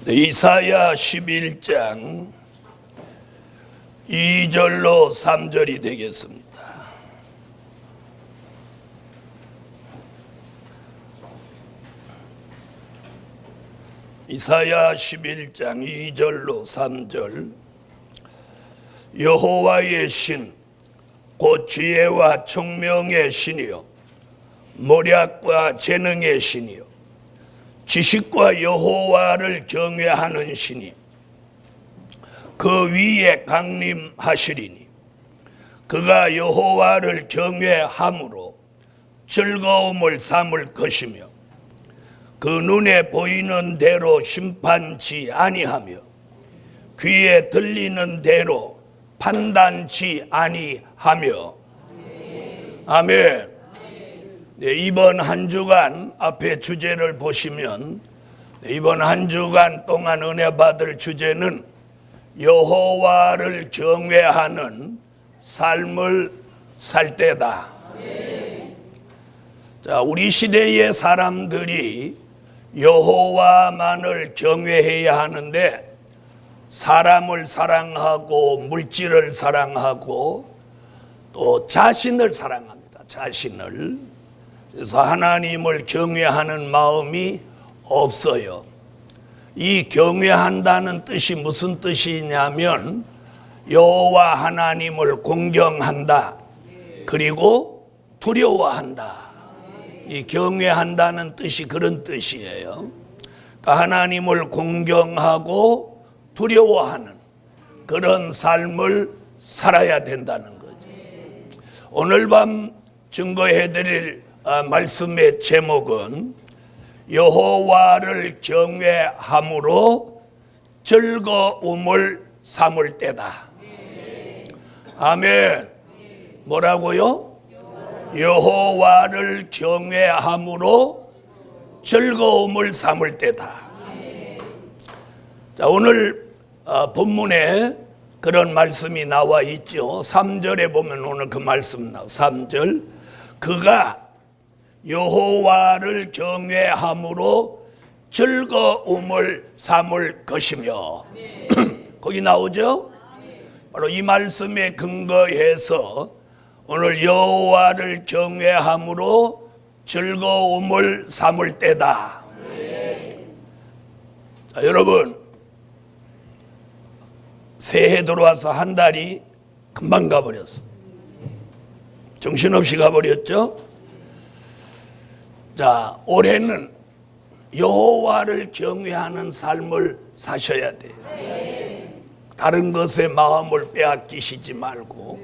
이사야 11장 2절로 3절이 되겠습니다. 이사야 11장 2절로 3절. 여호와의 신 곧 지혜와 총명의 신이요 모략과 재능의 신이요 지식과 여호와를 경외하는 신이 그 위에 강림하시리니 그가 여호와를 경외함으로 즐거움을 삼을 것이며 그 눈에 보이는 대로 심판치 아니하며 귀에 들리는 대로 판단치 아니하며. 아멘. 네, 이번 한 주간 앞에 주제를 보시면 이번 한 주간 동안 은혜 받을 주제는 여호와를 경외하는 삶을 살 때다. 자, 우리 시대의 사람들이 여호와만을 경외해야 하는데 사람을 사랑하고 물질을 사랑하고 또 자신을 사랑합니다. 자신을. 그래서 하나님을 경외하는 마음이 없어요. 이 경외한다는 뜻이 무슨 뜻이냐면 여호와 하나님을 공경한다. 그리고 두려워한다. 이 경외한다는 뜻이 그런 뜻이에요. 그러니까 하나님을 공경하고 두려워하는 그런 삶을 살아야 된다는 거죠. 오늘 밤 증거해드릴 말씀의 제목은 여호와를 경외함으로 즐거움을 삼을 때다. 아멘. 뭐라고요? 여호와를 경외함으로 즐거움을 삼을 때다. 자, 오늘 본문에 그런 말씀이 나와 있죠. 3절에 보면 오늘 그 말씀 나와. 3절. 그가 여호와를 경외함으로 즐거움을 삼을 것이며. 거기 나오죠? 바로 이 말씀에 근거해서 오늘 여호와를 경외함으로 즐거움을 삼을 때다. 자, 여러분, 새해 들어와서 한 달이 금방 가버렸어. 정신없이 가버렸죠? 자, 올해는 여호와를 경외하는 삶을 사셔야 돼요. 다른 것에 마음을 빼앗기시지 말고.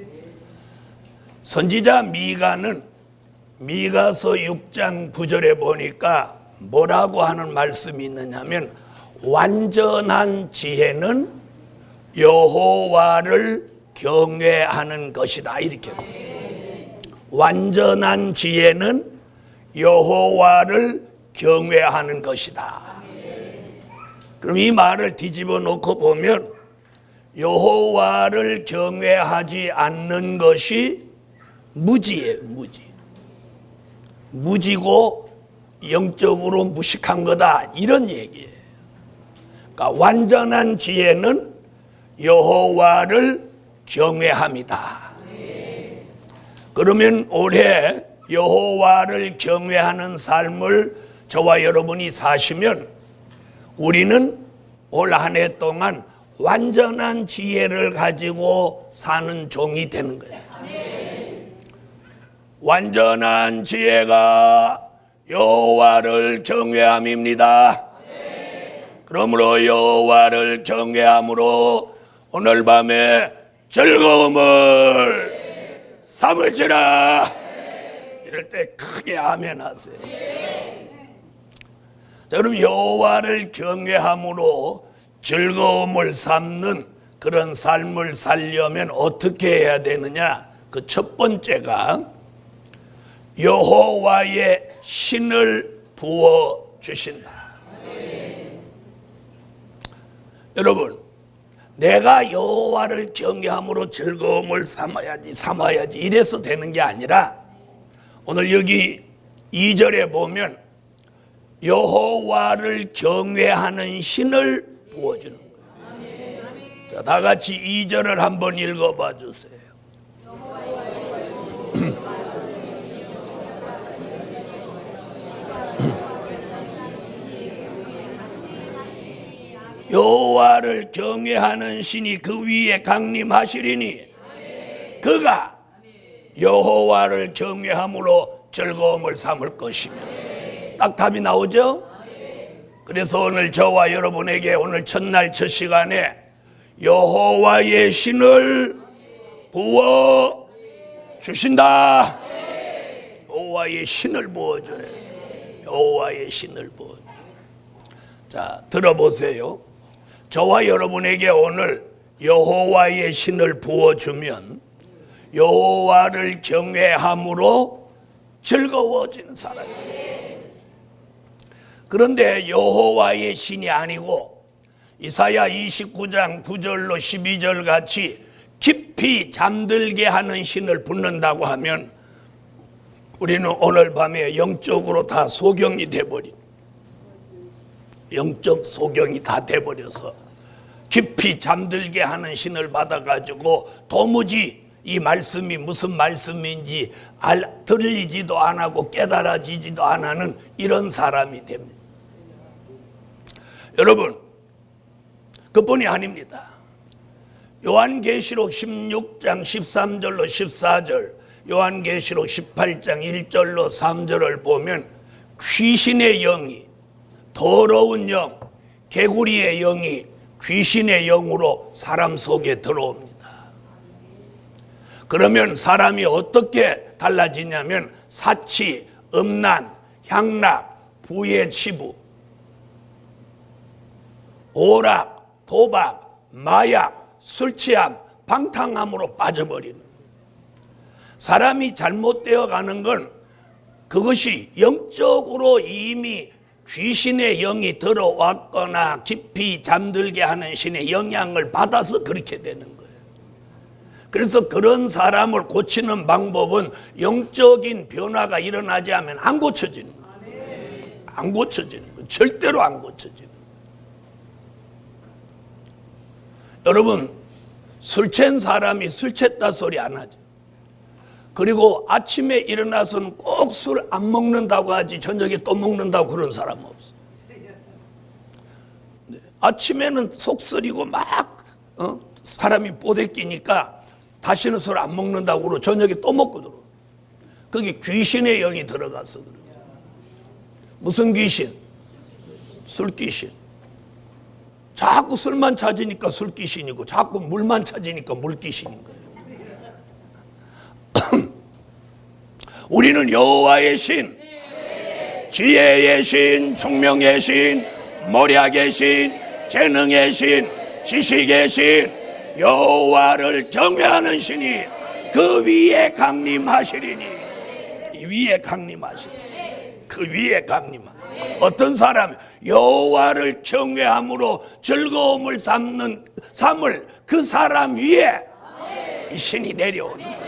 선지자 미가는 미가서 6장 9절에 보니까 뭐라고 하는 말씀이 있느냐면 완전한 지혜는 여호와를 경외하는 것이다. 이렇게 완전한 지혜는 여호와를 경외하는 것이다. 그럼 이 말을 뒤집어 놓고 보면 여호와를 경외하지 않는 것이 무지예요. 무지고 영적으로 무식한 거다. 이런 얘기예요. 그러니까 완전한 지혜는 여호와를 경외합니다. 그러면 올해 여호와를 경외하는 삶을 저와 여러분이 사시면 우리는 올 한 해 동안 완전한 지혜를 가지고 사는 종이 되는 거예요. 완전한 지혜가 여호와를 경외함입니다. 그러므로 여호와를 경외함으로 오늘 밤에 즐거움을 삼을지라. 이럴 때 크게 아멘 하세요. 자, 그럼 여호와를 경외함으로 즐거움을 삼는 그런 삶을 살려면 어떻게 해야 되느냐? 그 첫 번째가 여호와의 신을 부어 주신다. 여러분, 내가 여호와를 경외함으로 즐거움을 삼아야지 이래서 되는 게 아니라 오늘 여기 2절에 보면 여호와를 경외하는 신을 부어주는 거예요. 자, 다 같이 2절을 한번 읽어봐 주세요. 여호와를 경외하는 신이 그 위에 강림하시리니 그가 여호와를 경외함으로 즐거움을 삼을 것이며. 딱 답이 나오죠? 그래서 오늘 저와 여러분에게 오늘 첫날 첫 시간에 여호와의 신을 부어 주신다. 여호와의 신을 부어줘요. 여호와의 신을 부어. 자, 들어보세요. 저와 여러분에게 오늘 여호와의 신을 부어주면 여호와를 경외함으로 즐거워지는 사람이에요. 그런데 여호와의 신이 아니고 이사야 29장 9절로 12절 같이 깊이 잠들게 하는 신을 붓는다고 하면 우리는 오늘 밤에 영적으로 다 소경이 돼버린, 영적 소경이 다 돼버려서 깊이 잠들게 하는 신을 받아가지고 도무지 이 말씀이 무슨 말씀인지 들리지도 안 하고 깨달아지지도 안 하는 이런 사람이 됩니다. 여러분, 그뿐이 아닙니다. 요한계시록 16장 13절로 14절, 요한계시록 18장 1절로 3절을 보면 귀신의 영이, 더러운 영, 개구리의 영이 귀신의 영으로 사람 속에 들어옵니다. 그러면 사람이 어떻게 달라지냐면 사치, 음란, 향락, 부의 치부, 오락, 도박, 마약, 술취함, 방탕함으로 빠져버리는. 사람이 잘못되어 가는 건 그것이 영적으로 이미 귀신의 영이 들어왔거나 깊이 잠들게 하는 신의 영향을 받아서 그렇게 되는 거예요. 그래서 그런 사람을 고치는 방법은 영적인 변화가 일어나지 않으면 안 고쳐지는 거예요. 안 고쳐지는 거예요. 절대로 안 고쳐지는 거예요. 여러분, 술 취한 사람이 술 취했다 소리 안 하죠. 그리고 아침에 일어나서는 꼭 술 안 먹는다고 하지 저녁에 또 먹는다고 그런 사람은 없어. 네. 아침에는 속 쓰리고 막 사람이 뽀대끼니까 다시는 술 안 먹는다고 그러고 저녁에 또 먹고 들어. 그게 귀신의 영이 들어가서 그래요. 무슨 귀신? 술귀신. 자꾸 술만 찾으니까 술귀신이고 자꾸 물만 찾으니까 물귀신인 거예요. 우리는 여호와의 신, 지혜의 신, 총명의 신, 모략의 신, 재능의 신, 지식의 신, 여호와를 경외하는 신이 그 위에 강림하시리니. 이 위에 강림하시리니. 그 위에 강림하시리니. 어떤 사람? 여호와를 경외함으로 즐거움을 삼을 그 사람 위에 이 신이 내려오는 거예요.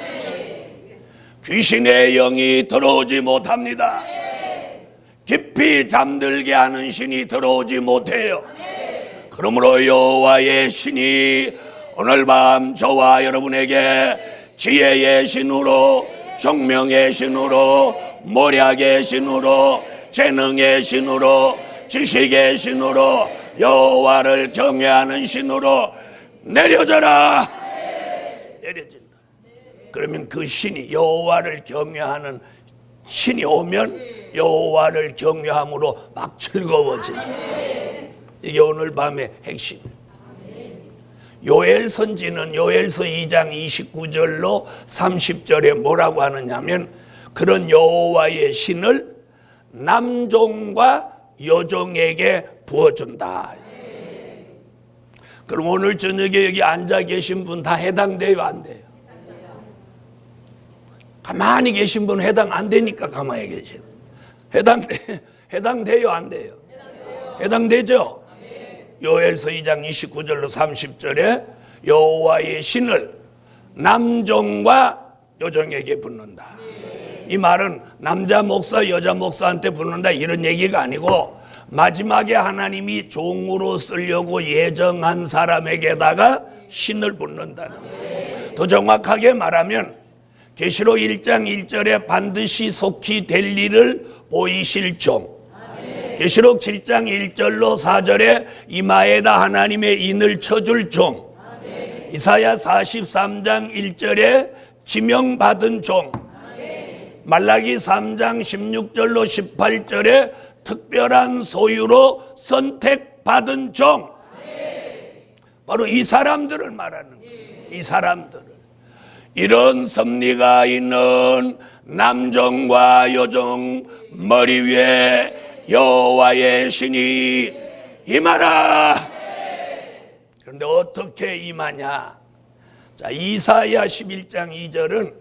귀신의 영이 들어오지 못합니다. 깊이 잠들게 하는 신이 들어오지 못해요. 그러므로 여호와의 신이 오늘 밤 저와 여러분에게 지혜의 신으로, 총명의 신으로, 모략의 신으로, 재능의 신으로, 지식의 신으로, 여호와를 경외하는 신으로 내려져라. 내려진다. 그러면 그 신이, 여호와를 경외하는 신이 오면 여호와를 경외함으로 막 즐거워진다. 이게 오늘 밤의 핵심이에요. 요엘 선지는 요엘서 2장 29절로 30절에 뭐라고 하느냐면 그런 여호와의 신을 남종과 여종에게 부어준다. 그럼 오늘 저녁에 여기 앉아 계신 분 다 해당돼요, 안 돼요? 가만히 계신 분은 해당 안 되니까 가만히 계시는. 해당돼요, 안 돼요? 해당되죠? 요엘서 2장 29절로 30절에 여호와의 신을 남종과 여종에게 붓는다. 이 말은 남자 목사 여자 목사한테 부른다 이런 얘기가 아니고 마지막에 하나님이 종으로 쓰려고 예정한 사람에게다가 신을 붓는다는 거예요. 더 정확하게 말하면 계시록 1장 1절에 반드시 속히 될 일을 보이실 종, 계시록 7장 1절로 4절에 이마에다 하나님의 인을 쳐줄 종, 이사야 43장 1절에 지명받은 종, 말라기 3장 16절로 18절에 특별한 소유로 선택받은 종, 바로 이 사람들을 말하는 거예요. 이 사람들을. 이런 섭리가 있는 남종과 여종 머리 위에 여호와의 신이 임하라. 그런데 어떻게 임하냐? 자, 이사야 11장 2절은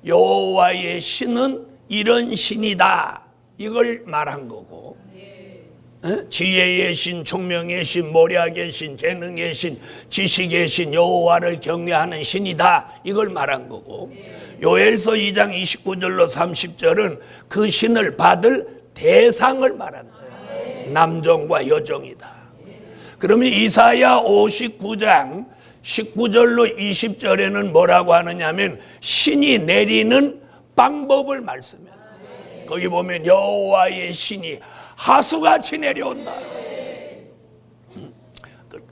여호와의 신은 이런 신이다 이걸 말한 거고, 지혜의 신, 총명의 신, 모략의 신, 재능의 신, 지식의 신, 여호와를 경외하는 신이다 이걸 말한 거고, 요엘서 2장 29절로 30절은 그 신을 받을 대상을 말한 거예요. 남종과 여종이다. 그러면 이사야 59장 19절로 20절에는 뭐라고 하느냐면 신이 내리는 방법을 말씀해요. 거기 보면 여호와의 신이 하수같이 내려온다.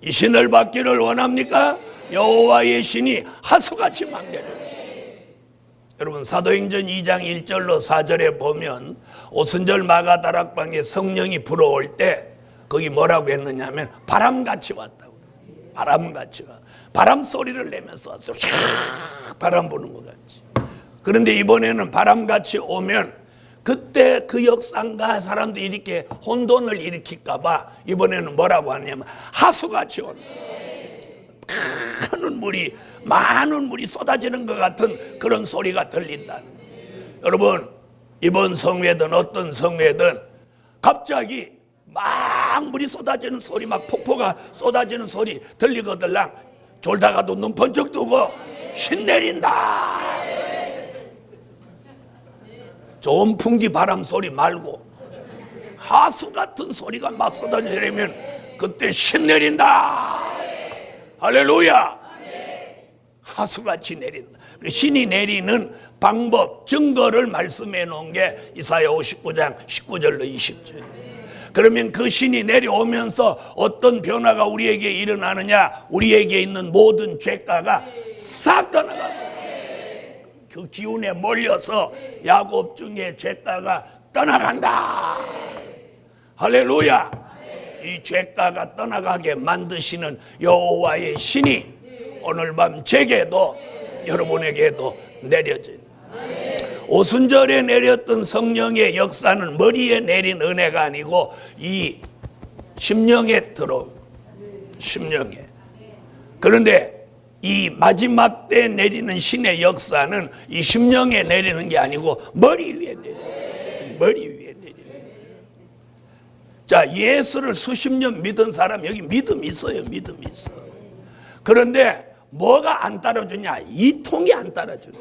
이 신을 받기를 원합니까? 여호와의 신이 하수같이 막 내려온다. 여러분 사도행전 2장 1절로 4절에 보면 오순절 마가다락방에 성령이 불어올 때 거기 뭐라고 했느냐면 바람같이 왔다고. 바람같이 와. 바람 소리를 내면서 왔어. 샥 바람 부는 것 같이. 그런데 이번에는 바람같이 오면 그때 그 역상가 사람들이 이렇게 혼돈을 일으킬까봐 이번에는 뭐라고 하냐면 하수같이 온다. 많은 물이 쏟아지는 것 같은 그런 소리가 들린다. 여러분 이번 성회든 어떤 성회든 갑자기 막 물이 쏟아지는 소리, 막 폭포가 쏟아지는 소리 들리거들랑 졸다가도 눈 번쩍 뜨고 신내린다. 좋은 풍기 바람 소리 말고 하수 같은 소리가 막 쏟아지려면 그때 신내린다. 할렐루야. 하수같이 내린다. 신이 내리는 방법, 증거를 말씀해 놓은 게 이사야 59장 19절로 20절. 그러면 그 신이 내려오면서 어떤 변화가 우리에게 일어나느냐? 우리에게 있는 모든 죄가가 싹 떠나가고 그 기운에 몰려서 야곱 중에 죄가가 떠나간다. 할렐루야. 이 죄가가 떠나가게 만드시는 여호와의 신이 오늘 밤 제게도 여러분에게도 내려진, 오순절에 내렸던 성령의 역사는 머리에 내린 은혜가 아니고 이 심령에 들어온, 심령에. 그런데 이 마지막 때 내리는 신의 역사는 이 심령에 내리는 게 아니고 머리 위에 내리는, 머리 위에 내리는. 자, 예수를 수십 년 믿은 사람 여기 믿음이 있어요. 믿음이 있어. 그런데 뭐가 안 따라주냐? 이 통이 안 따라주는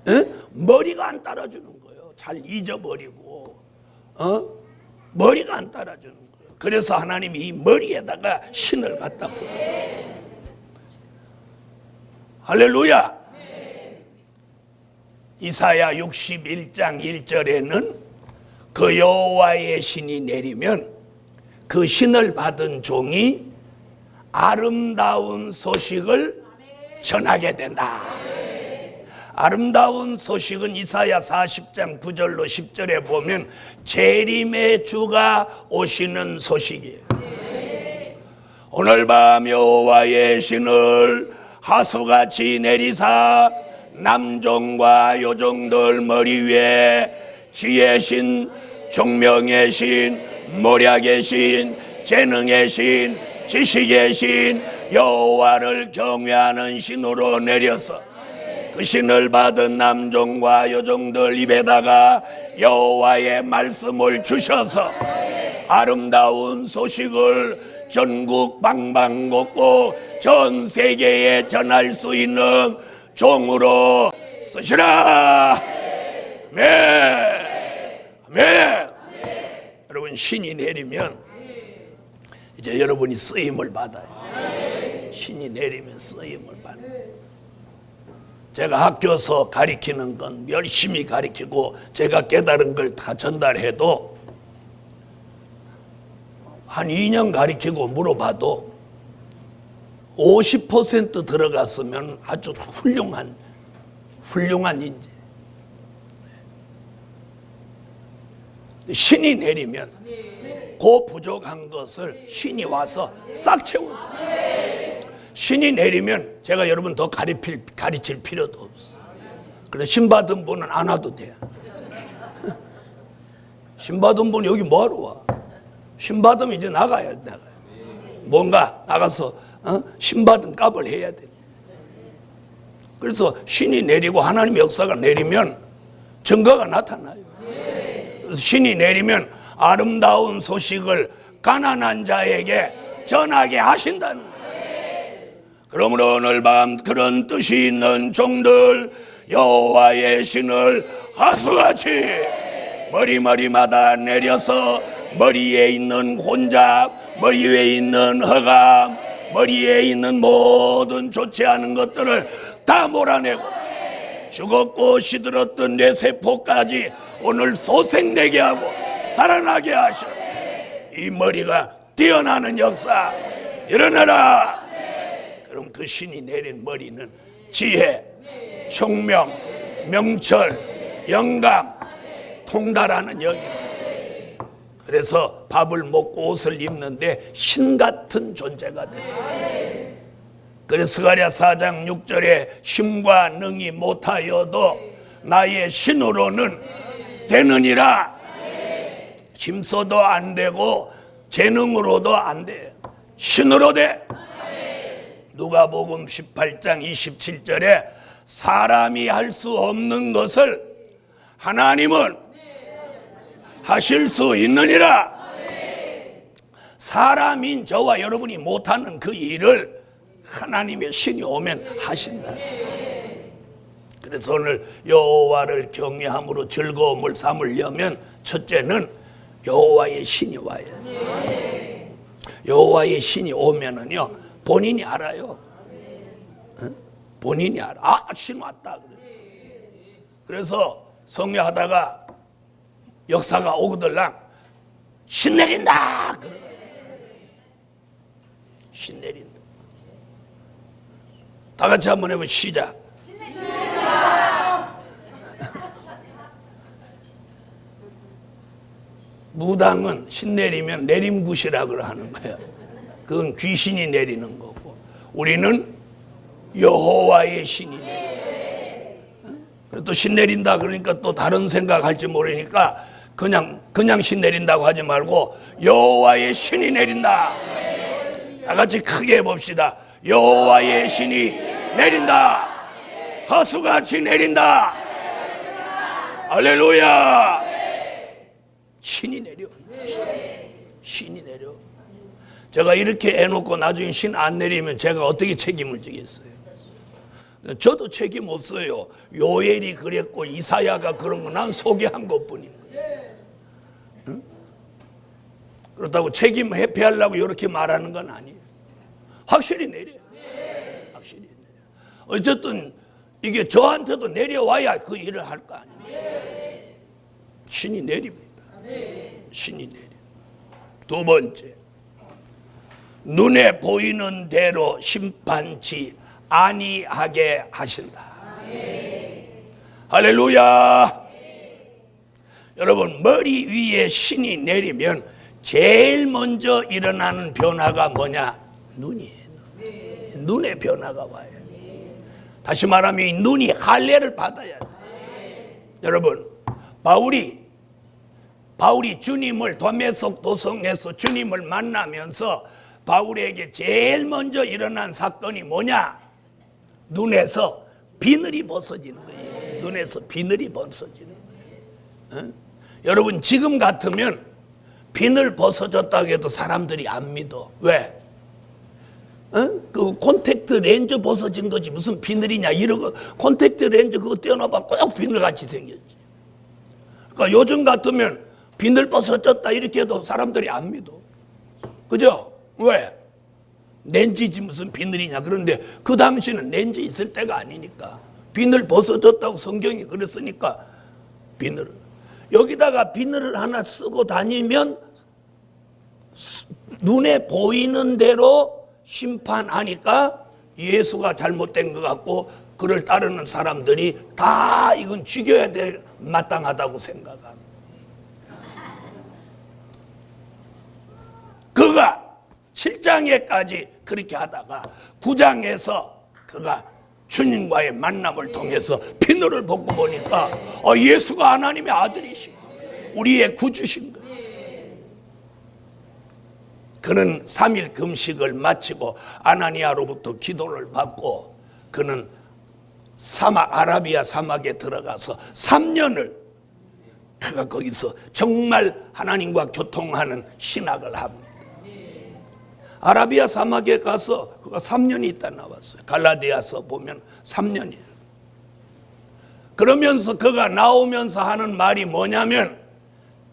거예요. 머리가 안 따라주는 거예요. 잘 잊어버리고, 머리가 안 따라주는 거예요. 그래서 하나님이 이 머리에다가 신을 갖다 부어요. 할렐루야. 이사야 61장 1절에는 그 여호와의 신이 내리면 그 신을 받은 종이 아름다운 소식을 전하게 된다. 아름다운 소식은 이사야 40장 9절로 10절에 보면 재림의 주가 오시는 소식이에요. 오늘 밤 여호와의 신을 하수같이 내리사 남종과 여종들 머리 위에 지혜의 신, 총명의 신, 모략의 신, 재능의 신, 지식의 신, 여호와를 경외하는 신으로 내려서 그 신을 받은 남종과 여종들 입에다가 여호와의 말씀을 주셔서 아름다운 소식을 전국 방방곡곡 전 세계에 전할 수 있는 종으로 쓰시라. 아멘. 아멘. 여러분, 신이 내리면 이제 여러분이 쓰임을 받아요. 신이 내리면 쓰임을 받아요. 제가 학교에서 가르치는 건 열심히 가르치고 제가 깨달은 걸 다 전달해도 한 2년 가르치고 물어봐도 50% 들어갔으면 아주 훌륭한 인재. 신이 내리면 그 부족한 것을 신이 와서 싹 채워줘요. 신이 내리면 제가 여러분 더 가르칠 필요도 없어요. 그래서 신받은 분은 안 와도 돼요. 신받은 분 여기 뭐하러 와? 신받으면 이제 나가요. 뭔가 나가서 신받은 값을 해야 돼. 그래서 신이 내리고 하나님의 역사가 내리면 증거가 나타나요. 그래서 신이 내리면 아름다운 소식을 가난한 자에게 전하게 하신다는 거예요. 그러므로 오늘 밤 그런 뜻이 있는 종들 여호와의 신을 하수같이 머리마다 내려서 머리에 있는 혼잡, 머리 위에 있는 허감, 머리에 있는 모든 좋지 않은 것들을 다 몰아내고 죽었고 시들었던 내 세포까지 오늘 소생되게 하고 살아나게 하셔. 이 머리가 뛰어나는 역사 일어나라. 그럼 그 신이 내린 머리는 지혜, 총명, 명철, 영감, 통달하는 영이에요. 그래서 밥을 먹고 옷을 입는데 신 같은 존재가 돼요. 그래서 스가랴 4장 6절에 힘과 능이 못하여도 나의 신으로는 되느니라. 힘써도 안 되고 재능으로도 안 돼. 신으로 돼. 누가복음 18장 27절에 사람이 할 수 없는 것을 하나님은 하실 수 있느니라. 사람인 저와 여러분이 못하는 그 일을 하나님의 신이 오면 하신다. 그래서 오늘 여호와를 경외함으로 즐거움을 삼으려면 첫째는 여호와의 신이 와야 돼. 여호와의 신이 오면은요 본인이 알아요. 본인이 알아. 아, 신 왔다. 그래서 성례하다가 역사가 오거들랑 신 내린다. 신 내린다. 다 같이 한번 해보면 시작. 무당은 신 내리면 내림굿이라고 하는 거예요. 그건 귀신이 내리는 거고 우리는 여호와의 신이 내리는 거예요. 또 신 내린다 그러니까 또 다른 생각할지 모르니까 그냥 신 내린다고 하지 말고 여호와의 신이 내린다. 다 같이 크게 해봅시다. 여호와의 신이 내린다. 하수같이 내린다. 할렐루야. 신이 내려. 신이 내려. 제가 이렇게 해놓고 나중에 신 안 내리면 제가 어떻게 책임을 지겠어요? 저도 책임 없어요. 요엘이 그랬고 이사야가 그런 거 난 소개한 것뿐인 거예요. 응? 그렇다고 책임 회피하려고 이렇게 말하는 건 아니에요. 확실히 내려요. 확실히 내려. 어쨌든 이게 저한테도 내려와야 그 일을 할 거 아니에요. 신이 내립니다. 신이 내려. 두 번째, 눈에 보이는 대로 심판치 아니하게 하신다. 할렐루야. 여러분, 머리 위에 신이 내리면 제일 먼저 일어나는 변화가 뭐냐? 눈이에요. 눈의 변화가 와요. 다시 말하면 이 눈이 할례를 받아야 돼. 여러분, 바울이 주님을 도메석 도성에서 주님을 만나면서 바울에게 제일 먼저 일어난 사건이 뭐냐? 눈에서 비늘이 벗어지는 거예요. 눈에서 비늘이 벗어지는 거예요. 여러분, 지금 같으면 비늘 벗어졌다고 해도 사람들이 안 믿어. 왜? 그 콘택트 렌즈 벗어진 거지 무슨 비늘이냐 이러고 콘택트 렌즈 그거 떼어놔봐 꼭 비늘같이 생겼지. 그러니까 요즘 같으면 비늘 벗어졌다 이렇게 해도 사람들이 안 믿어. 그죠? 왜? 렌즈지 무슨 비늘이냐. 그런데 그 당시는 렌즈 있을 때가 아니니까 비늘 벗어졌다고 성경이 그랬으니까 비늘. 여기다가 비늘을 하나 쓰고 다니면 눈에 보이는 대로 심판하니까 예수가 잘못된 것 같고 그를 따르는 사람들이 다 이건 죽여야 돼 마땅하다고 생각합니다. 그가 7장에까지 그렇게 하다가 9장에서 그가 주님과의 만남을 통해서 비늘을 벗고 보니까 예수가 하나님의 아들이신 거예요. 우리의 구주신 거예요. 그는 3일 금식을 마치고 아나니아로부터 기도를 받고 그는 아라비아 사막에 들어가서 3년을 그가 거기서 정말 하나님과 교통하는 신학을 합니다. 아라비아 사막에 가서 그가 3년이 있다 나왔어요. 갈라디아서 보면 3년이에요. 그러면서 그가 나오면서 하는 말이 뭐냐면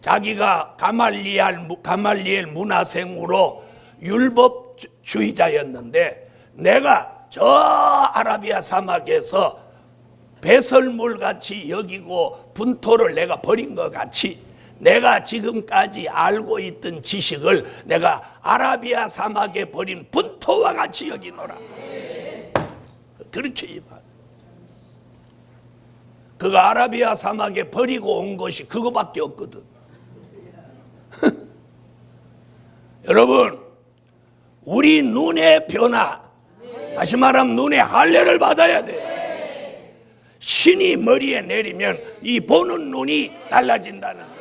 자기가 가말리엘 문화생으로 율법주의자였는데 내가 저 아라비아 사막에서 배설물 같이 여기고 분토를 내가 버린 것 같이 내가 지금까지 알고 있던 지식을 내가 아라비아 사막에 버린 분토와 같이 여기노라. 그렇게 말. 그가 아라비아 사막에 버리고 온 것이 그거밖에 없거든. 여러분, 우리 눈의 변화, 다시 말하면 눈의 할례를 받아야 돼. 신이 머리에 내리면 이 보는 눈이 달라진다는 거예요.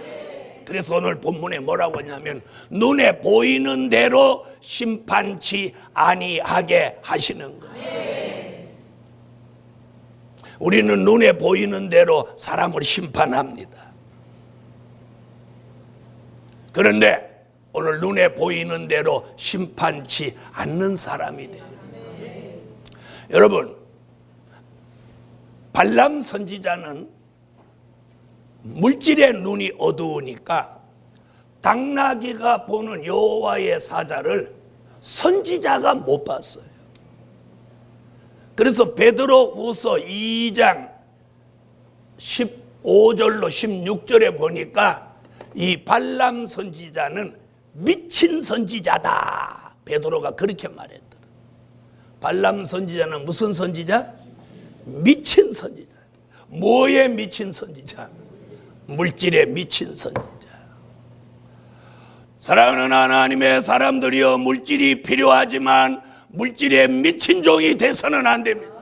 그래서 오늘 본문에 뭐라고 하냐면 눈에 보이는 대로 심판치 아니하게 하시는 거예요. 우리는 눈에 보이는 대로 사람을 심판합니다. 그런데 오늘 눈에 보이는 대로 심판치 않는 사람이 돼요. 여러분, 발람 선지자는 물질의 눈이 어두우니까 당나귀가 보는 여호와의 사자를 선지자가 못 봤어요. 그래서 베드로후서 2장 15절로 16절에 보니까 이 발람 선지자는 미친 선지자다. 베드로가 그렇게 말했더라. 발람 선지자는 무슨 선지자? 미친 선지자. 뭐에 미친 선지자? 물질에 미친 선지자. 사랑하는 하나님의 사람들이여, 물질이 필요하지만 물질에 미친 종이 돼서는 안 됩니다.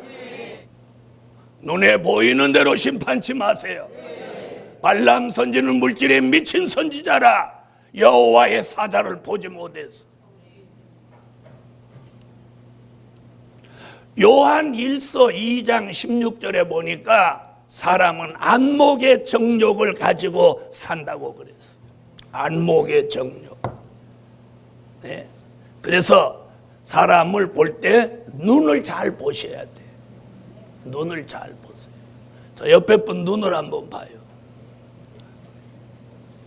눈에 보이는 대로 심판치 마세요. 발람 선지는 물질에 미친 선지자라 여호와의 사자를 보지 못했어. 요한 1서 2장 16절에 보니까 사람은 안목의 정욕을 가지고 산다고 그랬어. 안목의 정욕. 네. 그래서 사람을 볼 때 눈을 잘 보셔야 돼. 눈을 잘 보세요. 저 옆에 분 눈을 한번 봐요.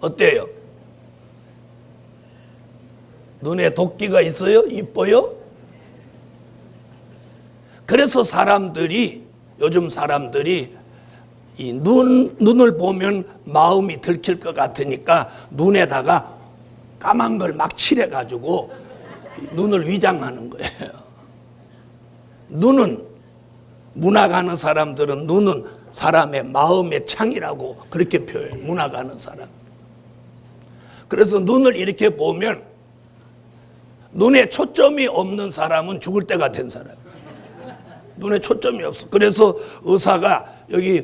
어때요? 눈에 도끼가 있어요? 이뻐요? 그래서 요즘 사람들이 이 눈을 보면 마음이 들킬 것 같으니까 눈에다가 까만 걸 막 칠해가지고 눈을 위장하는 거예요. 눈은, 문학하는 사람들은 눈은 사람의 마음의 창이라고 그렇게 표현해요. 문학하는 사람. 그래서 눈을 이렇게 보면 눈에 초점이 없는 사람은 죽을 때가 된 사람. 눈에 초점이 없어. 그래서 의사가 여기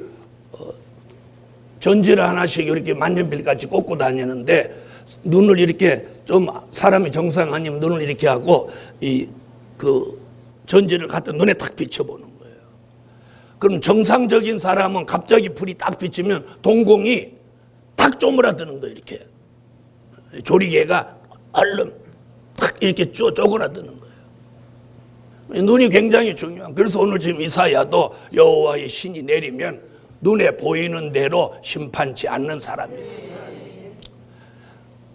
전지를 하나씩 이렇게 만년필같이 꽂고 다니는데 눈을 이렇게 좀 사람이 정상 아니면 눈을 이렇게 하고 그 전지를 갖다 눈에 탁 비춰보는 거예요. 그럼 정상적인 사람은 갑자기 불이 딱 비치면 동공이 딱 쪼그라드는 거예요. 이렇게 조리개가 얼른 탁 이렇게 쪼그라드는 거예요. 눈이 굉장히 중요한. 그래서 오늘 지금 이사야도 여호와의 신이 내리면 눈에 보이는 대로 심판치 않는 사람이에요.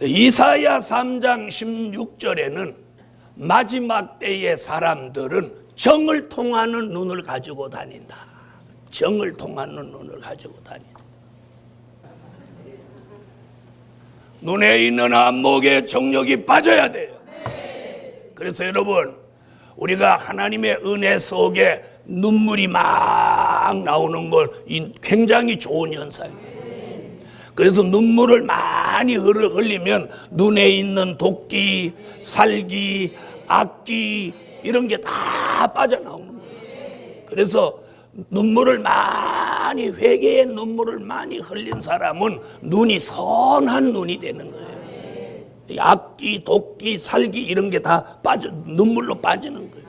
이사야 3장 16절에는 마지막 때의 사람들은 정을 통하는 눈을 가지고 다닌다. 정을 통하는 눈을 가지고 다닌다. 눈에 있는 안목에 정력이 빠져야 돼요. 그래서 여러분, 우리가 하나님의 은혜 속에 눈물이 막 나오는 건 굉장히 좋은 현상이에요. 그래서 눈물을 많이 흘리면 눈에 있는 도끼, 살기, 악기 이런 게 다 빠져나오는 거예요. 그래서 눈물을 많이, 회개의 눈물을 많이 흘린 사람은 눈이 선한 눈이 되는 거예요. 악기, 도끼, 살기 이런 게 다 눈물로 빠지는 거예요.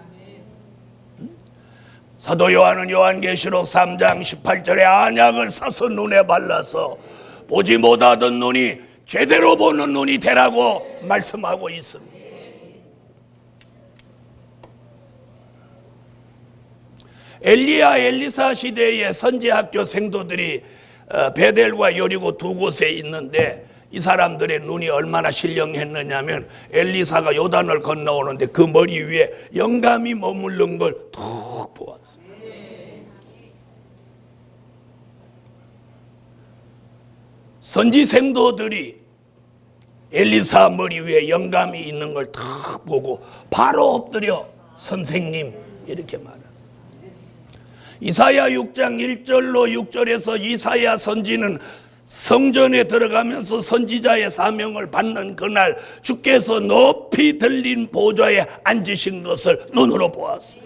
사도 요한은 요한계시록 3장 18절에 안약을 사서 눈에 발라서 보지 못하던 눈이 제대로 보는 눈이 되라고 말씀하고 있습니다. 엘리야 엘리사 시대의 선지학교 생도들이 베델과 여리고 두 곳에 있는데 이 사람들의 눈이 얼마나 신령했느냐면 엘리사가 요단을 건너오는데 그 머리 위에 영감이 머무른 걸 툭 보았어요. 선지 생도들이 엘리사 머리 위에 영감이 있는 걸 탁 보고 바로 엎드려 선생님 이렇게 말합니다. 이사야 6장 1절로 6절에서 이사야 선지는 성전에 들어가면서 선지자의 사명을 받는 그날 주께서 높이 들린 보좌에 앉으신 것을 눈으로 보았어요.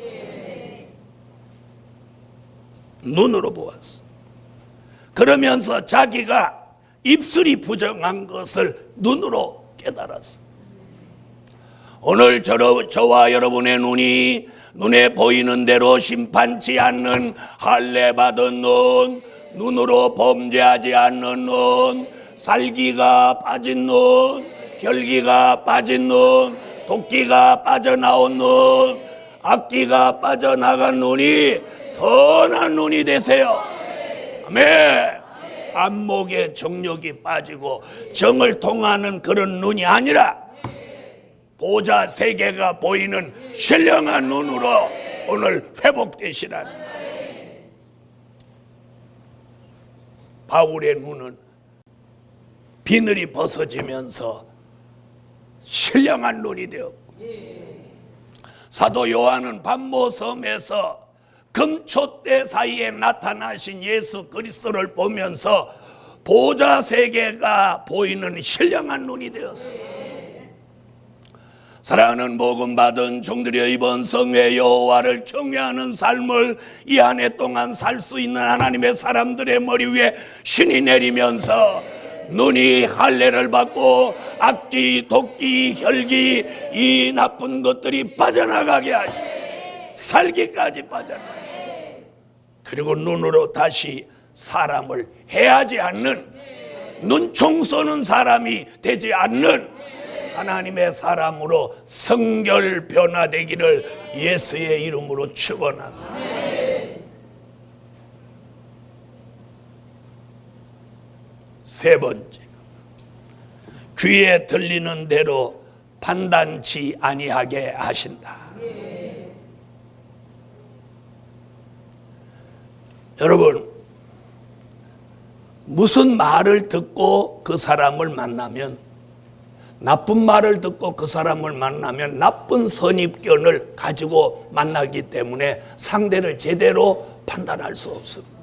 눈으로 보았어요. 그러면서 자기가 입술이 부정한 것을 눈으로 깨달았어요. 오늘 저와 여러분의 눈에 보이는 대로 심판치 않는 할례 받은 눈, 눈으로 범죄하지 않는 눈, 살기가 빠진 눈, 혈기가 빠진 눈, 도끼가 빠져나온 눈, 악기가 빠져나간 눈이 선한 눈이 되세요. 아멘. 안목에 정력이 빠지고 정을 통하는 그런 눈이 아니라 보좌 세계가 보이는 신령한 눈으로 오늘 회복되시라는. 바울의 눈은 비늘이 벗어지면서 신령한 눈이 되었고, 사도 요한은 반모섬에서 금초대 사이에 나타나신 예수 그리스도를 보면서 보좌 세계가 보이는 신령한 눈이 되었어요. 사랑하는 복음 받은 종들여, 이번 성회 여호와를 경외하는 삶을 이 한 해 동안 살 수 있는 하나님의 사람들의 머리 위에 신이 내리면서 눈이 할례를 받고 악기, 도끼, 혈기 이 나쁜 것들이 빠져나가게 하시고 살기까지 빠져나가게, 그리고 눈으로 다시 사람을 해하지 않는, 눈총 쏘는 사람이 되지 않는 하나님의 사람으로 성결 변화되기를 예수의 이름으로 축원합니다. 세 번째, 귀에 들리는 대로 판단치 아니하게 하신다. 여러분, 무슨 말을 듣고 그 사람을 만나면, 나쁜 말을 듣고 그 사람을 만나면 나쁜 선입견을 가지고 만나기 때문에 상대를 제대로 판단할 수 없습니다.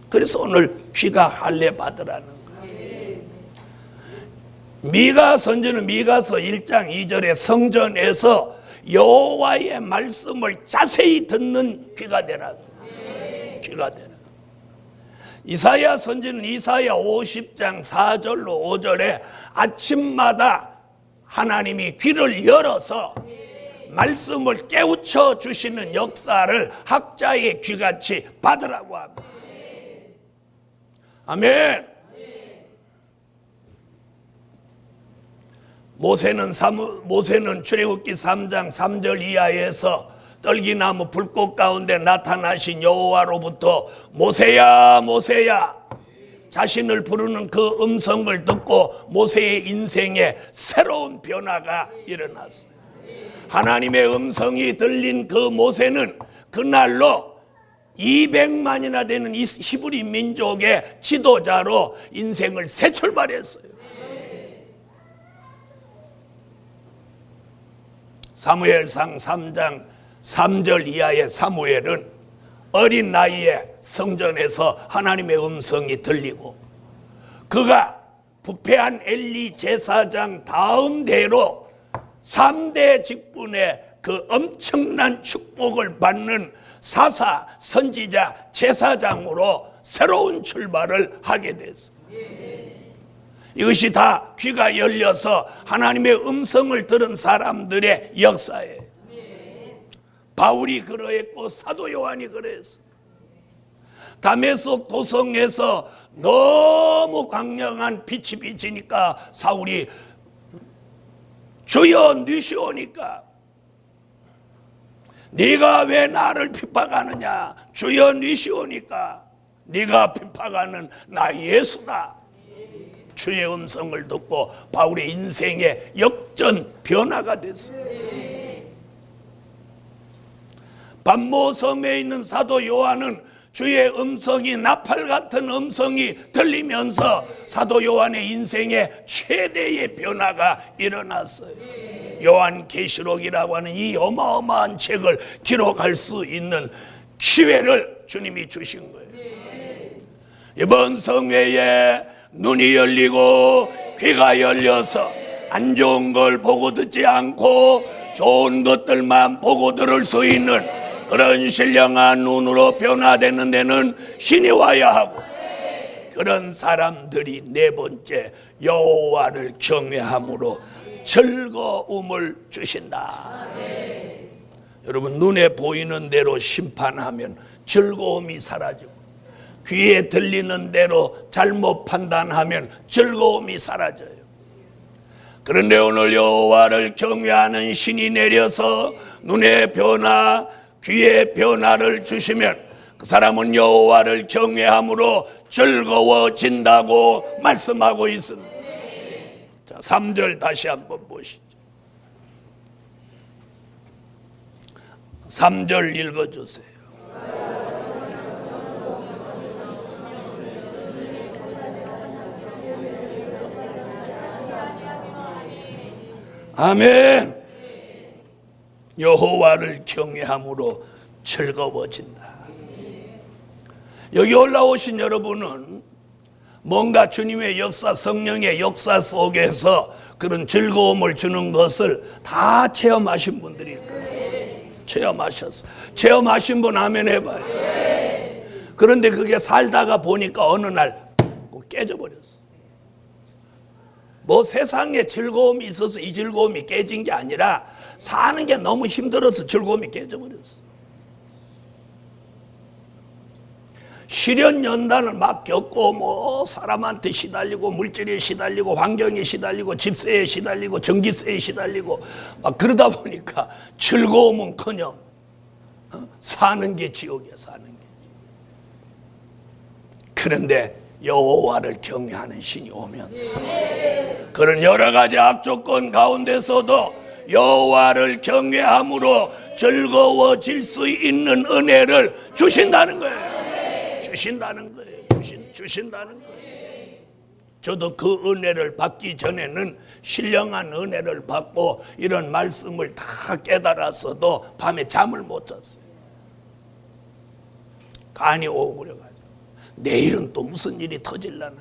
그래서 오늘 귀가 할례 받으라는 거예요. 미가 선지는 미가서 1장 2절에 성전에서 여호와의 말씀을 자세히 듣는 귀가 되라는 거예요. 귀가 되라. 이사야 선지는 이사야 50장 4절로 5절에 아침마다 하나님이 귀를 열어서 말씀을 깨우쳐 주시는 역사를 학자의 귀같이 받으라고 합니다. 아멘. 모세는 출애굽기 3장 3절 이하에서 떨기나무 불꽃 가운데 나타나신 여호와로부터 모세야 모세야 자신을 부르는 그 음성을 듣고 모세의 인생에 새로운 변화가 일어났어요. 하나님의 음성이 들린 그 모세는 그날로 200만이나 되는 이 히브리 민족의 지도자로 인생을 새 출발했어요. 사무엘상 3장 3절 이하의 사무엘은 어린 나이에 성전에서 하나님의 음성이 들리고 그가 부패한 엘리 제사장 다음 대로 3대 직분의 그 엄청난 축복을 받는 사사, 선지자, 제사장으로 새로운 출발을 하게 됐어요. 이것이 다 귀가 열려서 하나님의 음성을 들은 사람들의 역사예요. 바울이 그러했고 사도 요한이 그랬어요. 다메섹 도성에서 너무 강력한 빛이 비치니까 사울이 주여 니시오니까 네가 왜 나를 핍박하느냐. 주여 니시오니까 네가 핍박하는 나 예수다. 주의 음성을 듣고 바울의 인생의 역전 변화가 됐어요. 반모섬에 있는 사도 요한은 주의 음성이 나팔 같은 음성이 들리면서 사도 요한의 인생에 최대의 변화가 일어났어요. 요한계시록이라고 하는 이 어마어마한 책을 기록할 수 있는 기회를 주님이 주신 거예요. 이번 성회에 눈이 열리고 귀가 열려서 안 좋은 걸 보고 듣지 않고 좋은 것들만 보고 들을 수 있는 그런 신령한 눈으로 변화되는 데는 신이 와야 하고, 그런 사람들이 네 번째, 여호와를 경외함으로 즐거움을 주신다. 여러분, 눈에 보이는 대로 심판하면 즐거움이 사라지고, 귀에 들리는 대로 잘못 판단하면 즐거움이 사라져요. 그런데 오늘 여호와를 경외하는 신이 내려서 눈의 변화, 귀의 변화를 주시면 그 사람은 여호와를 경외함으로 즐거워진다고 말씀하고 있습니다. 자, 3절 다시 한번 보시죠. 3절 읽어주세요. 아멘. 여호와를 경외함으로 즐거워진다. 여기 올라오신 여러분은 뭔가 주님의 역사, 성령의 역사 속에서 그런 즐거움을 주는 것을 다 체험하신 분들일 거예요. 체험하셨어. 체험하신 분 아멘 해봐요. 그런데 그게 살다가 보니까 어느 날 깨져버렸어. 뭐 세상에 즐거움이 있어서 이 즐거움이 깨진 게 아니라 사는 게 너무 힘들어서 즐거움이 깨져버렸어. 시련 연단을 막 겪고 뭐 사람한테 시달리고 물질에 시달리고 환경에 시달리고 집세에 시달리고 전기세에 시달리고 막 그러다 보니까 즐거움은커녕 사는 게 지옥이야. 사는 게. 그런데 여호와를 경외하는 신이 오면서 그런 여러 가지 악조건 가운데서도 여호와를 경외함으로 즐거워질 수 있는 은혜를 주신다는 거예요. 주신다는 거예요. 주신다는 거예요. 저도 그 은혜를 받기 전에는 신령한 은혜를 받고 이런 말씀을 다 깨달았어도 밤에 잠을 못 잤어요. 간이 오그려가지고 내일은 또 무슨 일이 터질라나,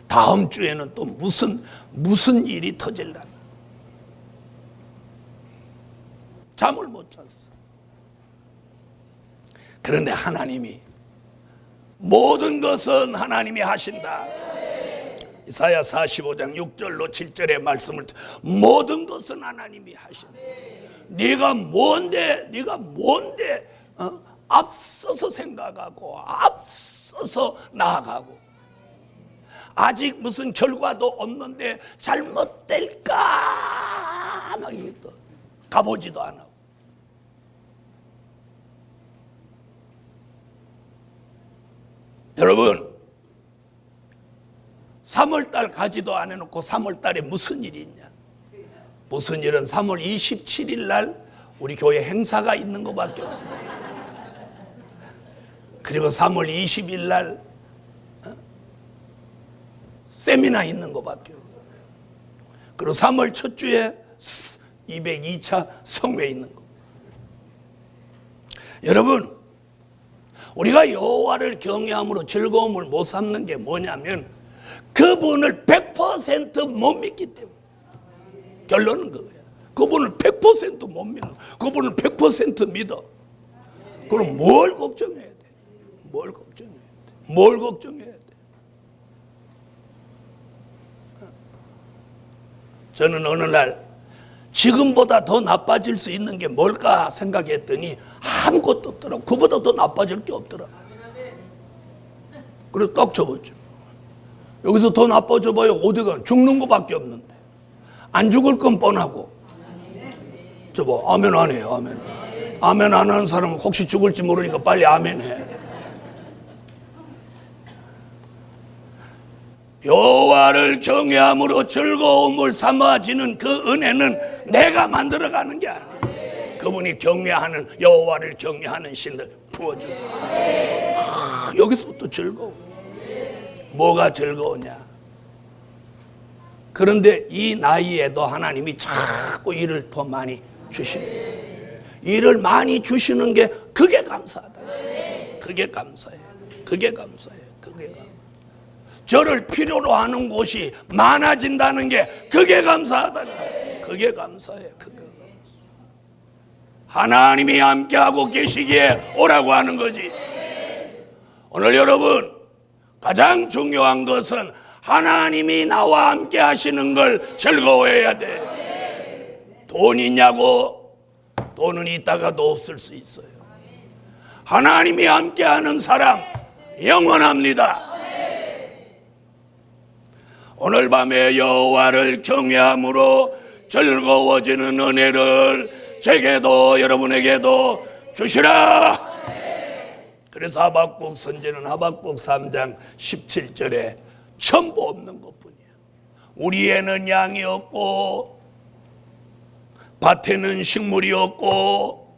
다음 주에는 또 무슨 일이 터질라나, 잠을 못 잤어. 그런데 하나님이 모든 것은 하나님이 하신다. 이사야 45장 6절로 7절의 말씀을 모든 것은 하나님이 하신다. 네가 뭔데 앞서서 생각하고 앞서서 나아가고 아직 무슨 결과도 없는데 잘못될까 막 이게 또 가보지도 안 하고. 여러분 3월달 가지도 안 해놓고 3월달에 무슨 일이 있냐? 무슨 일은 3월 27일 날 우리 교회 행사가 있는 것밖에 없어요. 그리고 3월 20일 날 세미나 있는 것밖에 없어요. 그리고 3월 첫 주에 202차 성회 있는 거. 여러분 우리가 여호와를 경외함으로 즐거움을 못 삼는 게 뭐냐면 그분을 100% 못 믿기 때문에. 결론은 그거야. 그분을 100% 못 믿어. 그분을 100% 믿어. 그럼 뭘 걱정해야 돼? 뭘 걱정해야 돼? 뭘 걱정해야 돼? 저는 어느 날 지금보다 더 나빠질 수 있는 게 뭘까 생각했더니 아무것도 없더라고. 그보다 더 나빠질 게 없더라. 그래서 딱 적었죠. 여기서 더 나빠져 봐요. 어디가 죽는 것밖에 없는데. 안 죽을 건 뻔하고. 저봐 아멘 안 해요. 아멘. 아멘 안 하는 사람은 혹시 죽을지 모르니까 빨리 아멘 해. 여호와를 경외함으로 즐거움을 삼아지는 그 은혜는 내가 만들어가는 게 아니에요. 그분이 경외하는 여호와를 경외하는 신을 부어주고. 여기서부터 즐거워. 뭐가 즐거우냐? 그런데 이 나이에도 하나님이 자꾸 일을 더 많이 주시는 거예요. 일을 많이 주시는 게 그게 감사하다. 그게 감사해요. 그게 감사해요. 그게 감사해요. 저를 필요로 하는 곳이 많아진다는 게 그게 감사하다는 거예요. 그게 감사해요. 그게 감사해요. 하나님이 함께하고 계시기에 오라고 하는 거지. 오늘 여러분 가장 중요한 것은 하나님이 나와 함께 하시는 걸 즐거워해야 돼. 돈 있냐고? 돈은 있다가도 없을 수 있어요. 하나님이 함께 하는 사람 영원합니다. 오늘 밤에 여호와를 경외함으로 즐거워지는 은혜를 제게도 여러분에게도 주시라. 그래서 하박국 선지는 하박국 3장 17절에 전부 없는 것뿐이야. 우리에는 양이 없고 밭에는 식물이 없고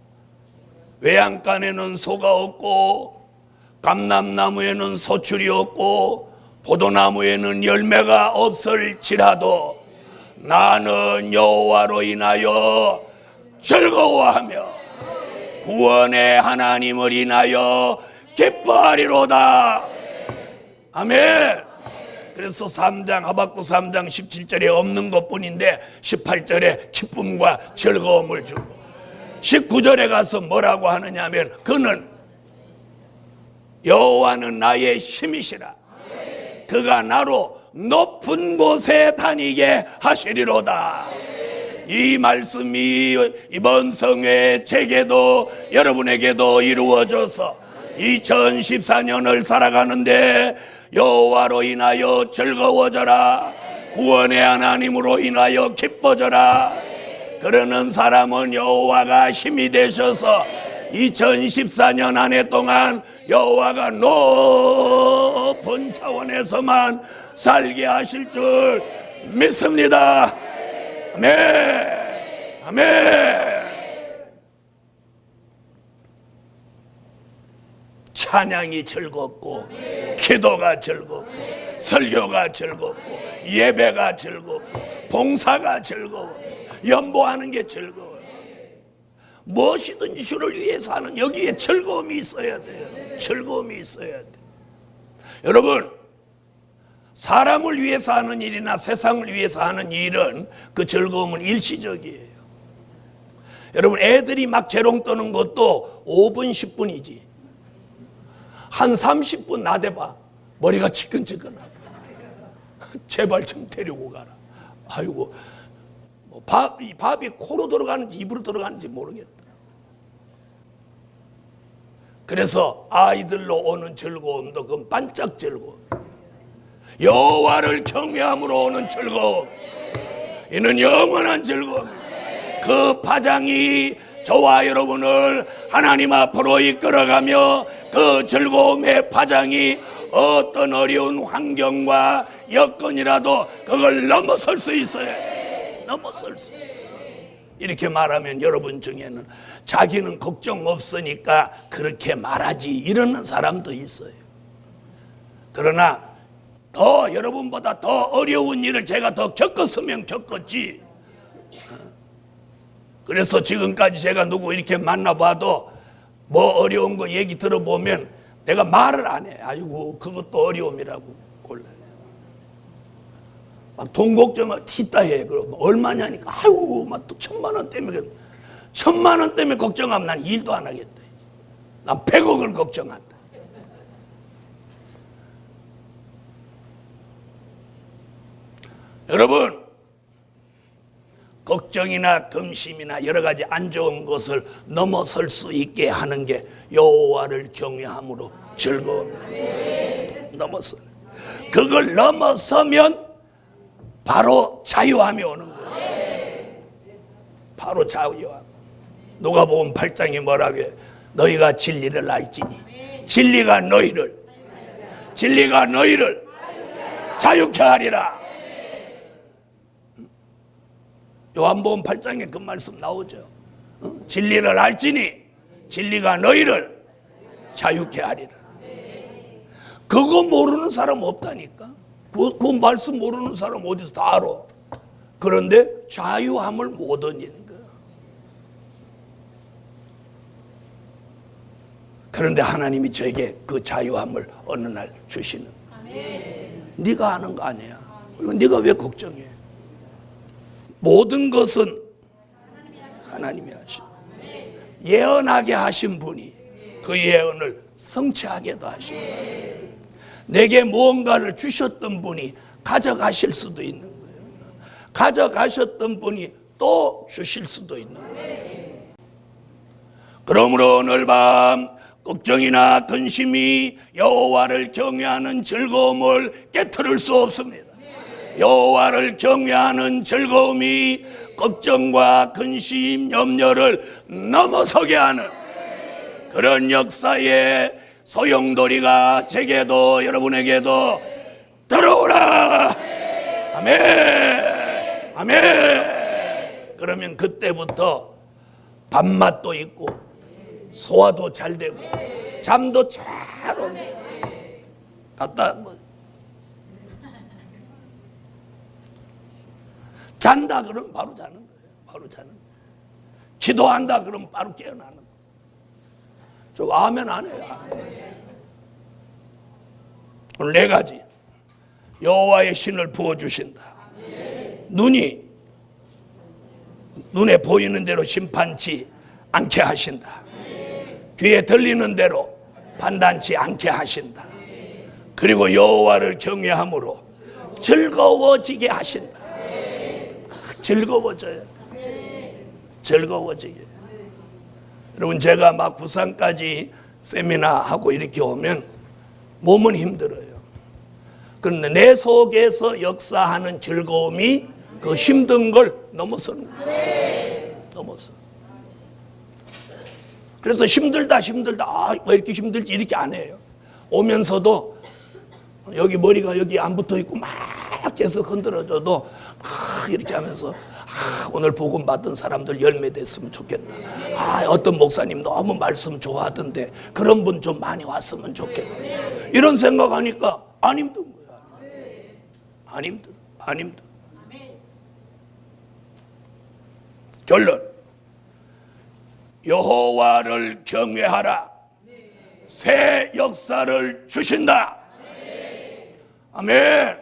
외양간에는 소가 없고 감람나무에는 소출이 없고 포도나무에는 열매가 없을지라도 나는 여호와로 인하여 즐거워하며 구원의 하나님을 인하여 기뻐하리로다. 아멘. 그래서 하박국 3장 17절에 없는 것뿐인데 18절에 기쁨과 즐거움을 주고 19절에 가서 뭐라고 하느냐면 그는 여호와는 나의 힘이시라. 그가 나로 높은 곳에 다니게 하시리로다. 이 말씀이 이번 성회 제게도 여러분에게도 이루어져서 2014년을 살아가는데 여호와로 인하여 즐거워져라. 구원의 하나님으로 인하여 기뻐져라. 그러는 사람은 여호와가 힘이 되셔서 2014년 한 해 동안 여호와가 높은 차원에서만 살게 하실 줄 믿습니다. 아멘. 아멘. 찬양이 즐겁고 기도가 즐겁고 설교가 즐겁고 예배가 즐겁고 봉사가 즐거워. 연보하는 게 즐거워요. 무엇이든지 주를 위해서 하는 여기에 즐거움이 있어야 돼요. 즐거움이 있어야 돼요. 여러분 사람을 위해서 하는 일이나 세상을 위해서 하는 일은 그 즐거움은 일시적이에요. 여러분 애들이 막 재롱 떠는 것도 5분 10분이지 한 30분 나대봐 머리가 지끈지끈하고 제발 좀 데리고 가라. 아이고 밥이 코로 들어가는지 입으로 들어가는지 모르겠다. 그래서 아이들로 오는 즐거움도 그건 반짝 즐거움. 여호와를 경외함으로 오는 즐거움, 이는 영원한 즐거움. 그 파장이 저와 여러분을 하나님 앞으로 이끌어가며 그 즐거움의 파장이 어떤 어려운 환경과 여건이라도 그걸 넘어설 수 있어요. 넘어설 수 있어요. 이렇게 말하면 여러분 중에는 자기는 걱정 없으니까 그렇게 말하지 이러는 사람도 있어요. 그러나 더 여러분보다 더 어려운 일을 제가 더 겪었으면 겪었지. 그래서 지금까지 제가 누구 이렇게 만나봐도 뭐 어려운 거 얘기 들어보면 내가 말을 안 해. 아이고 그것도 어려움이라고 골라요. 막 돈 걱정을 티다 해. 그럼 얼마냐니까 아이고 막 또 1,000,000원 때문에 1,000,000원 때문에 걱정하면 난 일도 안 하겠다. 난 100억을 걱정한다. 여러분, 걱정이나 근심이나 여러 가지 안 좋은 것을 넘어설 수 있게 하는 게 여호와를 경외함으로 즐거움이에요. 넘어서 그걸 넘어서면 바로 자유함이 오는 거예요. 바로 자유함. 누가복음 8장이 뭐라고 해요? 너희가 진리를 알지니 진리가 너희를 자유케 하리라. 요한복음 8장에 그 말씀 나오죠. 진리를 알지니 진리가 너희를 자유케 하리라. 그거 모르는 사람 없다니까. 그 말씀 모르는 사람 어디서 다 알아. 그런데 자유함을 못 얻는 거야. 그런데 하나님이 저에게 그 자유함을 어느 날 주시는. 네가 아는 거 아니야. 그리고 네가 왜 걱정해? 모든 것은 하나님이 하시고 예언하게 하신 분이 그 예언을 성취하게도 하시고 내게 무언가를 주셨던 분이 가져가실 수도 있는 거예요. 가져가셨던 분이 또 주실 수도 있는 거예요. 그러므로 오늘 밤 걱정이나 근심이 여호와를 경외하는 즐거움을 깨트릴 수 없습니다. 여호와를 경외하는 즐거움이 걱정과 근심, 염려를 넘어서게 하는 그런 역사의 소용돌이가 제게도 여러분에게도 들어오라. 아멘. 아멘. 그러면 그때부터 밥맛도 있고 소화도 잘 되고 잠도 잘 오고 갔다 잔다 그러면 바로 자는 거예요. 바로 자는 거예요. 기도한다 그러면 바로 깨어나는 거예요. 저 아멘 안 해요. 오늘 4가지. 여호와의 신을 부어주신다. 눈에 보이는 대로 심판치 않게 하신다. 귀에 들리는 대로 판단치 않게 하신다. 그리고 여호와를 경외함으로 즐거워지게 하신다. 즐거워져요. 즐거워지게. 여러분 제가 막 부산까지 세미나 하고 이렇게 오면 몸은 힘들어요. 그런데 내 속에서 역사하는 즐거움이 그 힘든 걸 넘어서는 거예요. 넘어서. 그래서 힘들다 왜 이렇게 힘들지 이렇게 안 해요. 오면서도 여기 머리가 여기 안 붙어 있고 막 계속 흔들어줘도 막 이렇게 하면서 오늘 복음 받은 사람들 열매 됐으면 좋겠다. 어떤 목사님 너무 말씀 좋아하던데 그런 분 좀 많이 왔으면 좋겠다. 이런 생각하니까 안 힘든 거야. 안 힘들어. 결론. 여호와를 경외하라. 새 역사를 주신다. 아멘.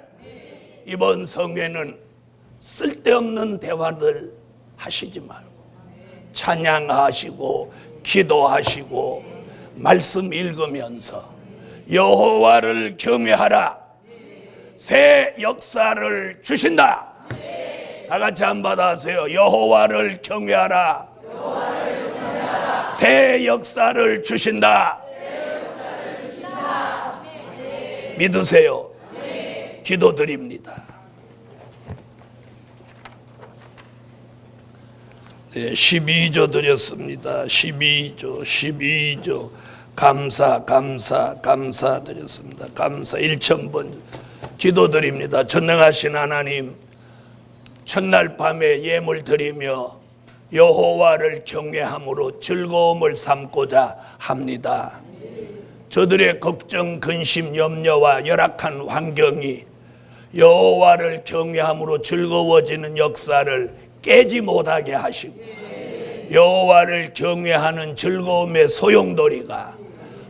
이번 성회는 쓸데없는 대화들 하시지 말고 찬양하시고 기도하시고 말씀 읽으면서 여호와를 경외하라. 새 역사를 주신다. 다 같이 한번 하세요. 여호와를 경외하라. 새 역사를 주신다. 믿으세요. 기도드립니다. 네, 12조 드렸습니다. 12조 감사 드렸습니다. 감사 1000번 기도드립니다. 전능하신 하나님, 첫날 밤에 예물 드리며 여호와를 경외함으로 즐거움을 삼고자 합니다. 저들의 걱정, 근심, 염려와 열악한 환경이 여호와를 경외함으로 즐거워지는 역사를 깨지 못하게 하시고, 여호와를 경외하는 즐거움의 소용돌이가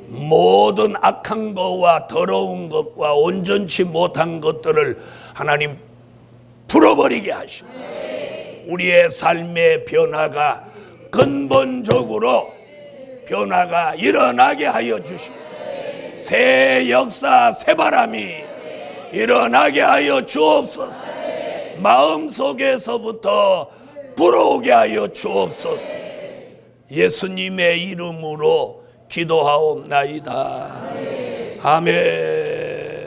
모든 악한 것과 더러운 것과 온전치 못한 것들을 하나님 풀어버리게 하시고, 우리의 삶의 변화가 근본적으로 변화가 일어나게 하여 주시고, 새 역사, 새 바람이 일어나게 하여 주옵소서. 마음속에서부터 불어오게 하여 주옵소서. 예수님의 이름으로 기도하옵나이다. 아멘.